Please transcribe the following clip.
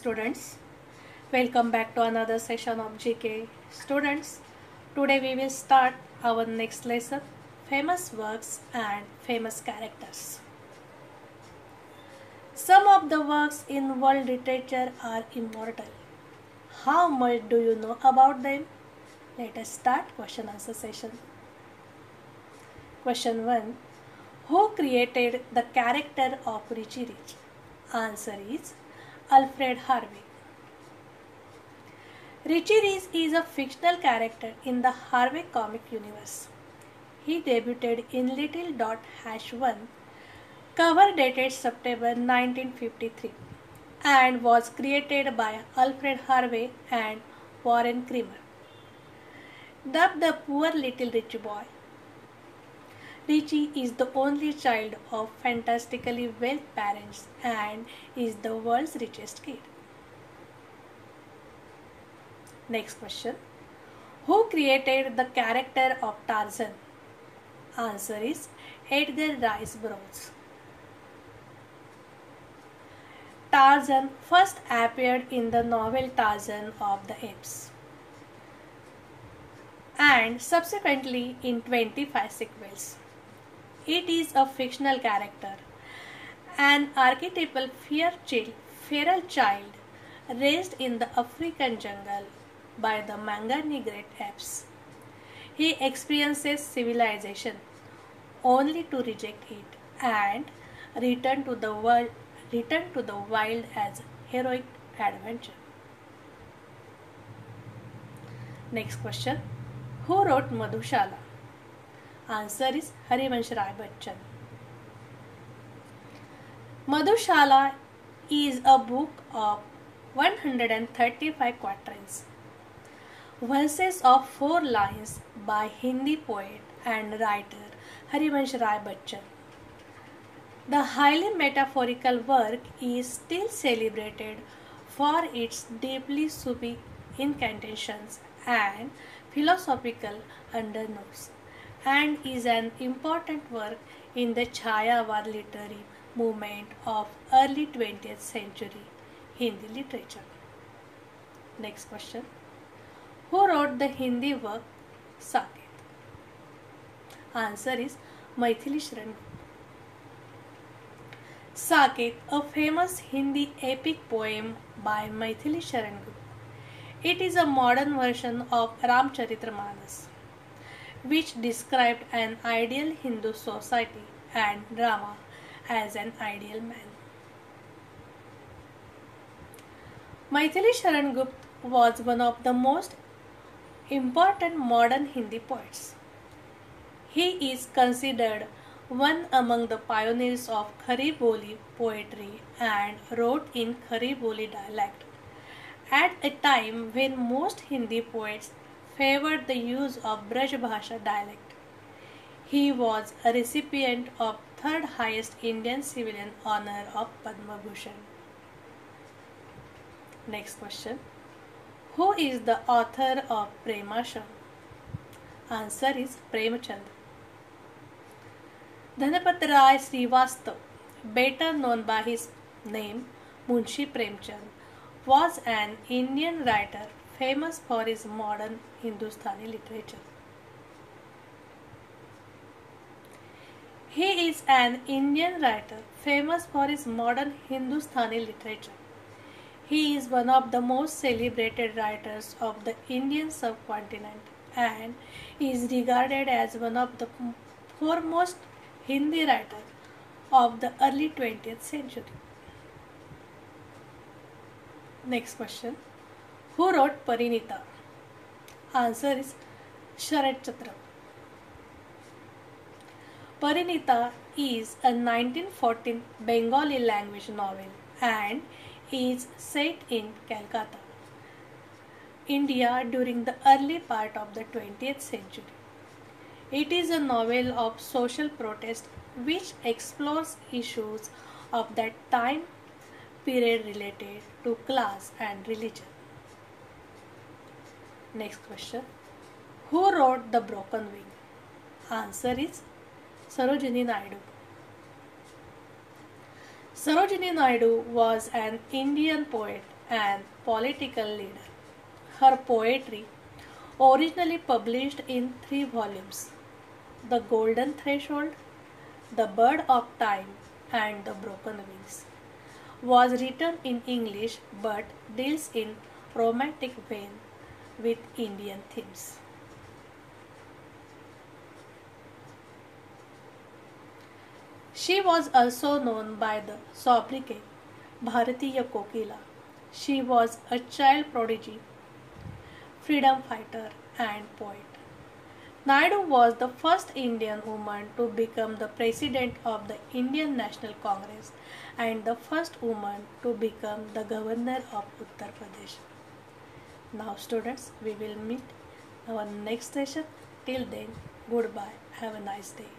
students, welcome back to another session of GK. Students, today we will start our next lesson, famous works and famous characters. Some of the works in world literature are immortal. How much do you know about them? Let us start question answer session. Question 1. Who created the character of Richie Rich? Answer is Alfred Harvey. Richie Rich is a fictional character in the Harvey comic universe. He debuted in Little Dot #1, cover dated September 1953, and was created by Alfred Harvey and Warren Creamer. Dubbed the Poor Little Rich Boy, Richie is the only child of fantastically wealthy parents and is the world's richest kid. Next question. Who created the character of Tarzan? Answer is Edgar Rice Burroughs. Tarzan first appeared in the novel Tarzan of the Apes and subsequently in 25 sequels. It is a fictional character, an archetypal feral child raised in the African jungle by the Mangani great apes. He experiences civilization only to reject it and return to the wild as heroic adventure. Next question. Who wrote Madhushala? Answer is Harivansh Rai Bachchan. Madhushala is a book of 135 quatrains, verses of 4 lines by Hindi poet and writer Harivansh Rai Bachchan. The highly metaphorical work is still celebrated for its deeply Sufi incantations and philosophical undernotes, and is an important work in the Chayavad literary movement of early 20th century Hindi literature. Next question. Who wrote the Hindi work Saket? Answer is Maithili Sharan Gupta. Saket, a famous Hindi epic poem by Maithili Sharan Gupta. It is a modern version of Ramcharitmanas, which described an ideal Hindu society and Rama as an ideal man. Maithili Sharan Gupta was one of the most important modern Hindi poets. He is considered one among the pioneers of Khari Boli poetry and wrote in Khari Boli dialect at a time when most Hindi poets favored the use of Braj Bhasha dialect. He was a recipient of third highest Indian civilian honor of Padma Bhushan. Next question. Who is the author of Premasham? Answer is Premchand. Dhanapat Rai Srivastav, better known by his name Munshi Premchand, was an Indian writer famous for his modern Hindustani literature. He is an Indian writer famous for his modern Hindustani literature. He is one of the most celebrated writers of the Indian subcontinent and is regarded as one of the foremost Hindi writers of the early 20th century. Next question. Who wrote Parinita? Answer is Sharat Chatra. Parinita is a 1914 Bengali language novel and is set in Calcutta, India during the early part of the 20th century. It is a novel of social protest which explores issues of that time period related to class and religion. Next question. Who wrote The Broken Wing? Answer is Sarojini Naidu. Sarojini Naidu was an Indian poet and political leader. Her poetry, originally published in 3 volumes, The Golden Threshold, The Bird of Time, and The Broken Wings, was written in English but deals in romantic vein with Indian themes. She was also known by the sobriquet Bharatiya Kokila. She was a child prodigy, freedom fighter, and poet. Naidu was the first Indian woman to become the president of the Indian National Congress and the first woman to become the governor of Uttar Pradesh. Now students, we will meet our next session. Till then, goodbye. Have a nice day.